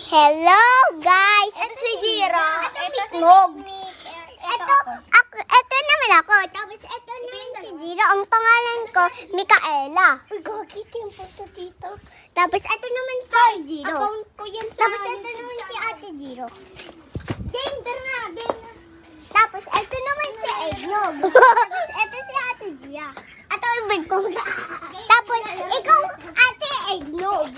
Hello guys! Ito si Jiro. Ito si Nick. Ito naman ako. Tapos ito naman si Jiro. Ang pangalan ko, Micaela. Uy, gagit yung photo dito. Tapos ito naman si Jiro. Account ko yan sa Tapos ito naman si Ate Jiro. Danger nga, danger. Tapos ito naman si Eggnog. Tapos ito si Ate Gia. Ito ang big ko. Tapos ikaw, Ate Eggnog.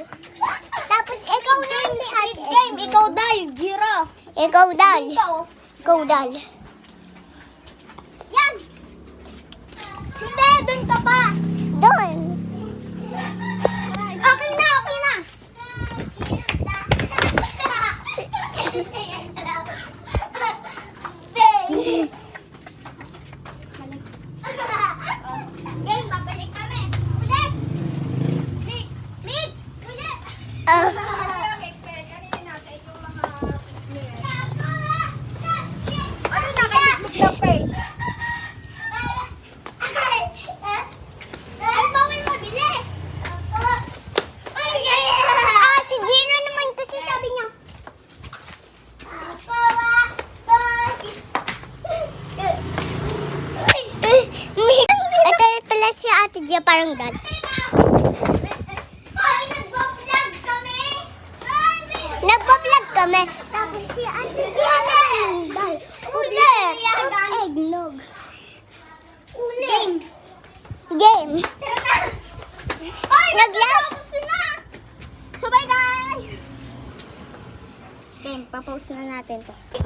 Tapos ikaw naman si Ate Eggnog. Ikaw dal, Jiro. Ikaw dal. Ikaw dal. Yan. Hindi, doon ka pa. Doon. Okay na, okay na. Game, babalik kami. Ulit. Nick, ulit. Si Gino naman kasi sabi niya. Ito pala si Ate Gia, parang dad. Nagpa-vlog kami. Tapos si Ate Gia parang dad. Ulit. Eggnog. Game. Nag-lapse na. So bye guys. Game, papause na natin to.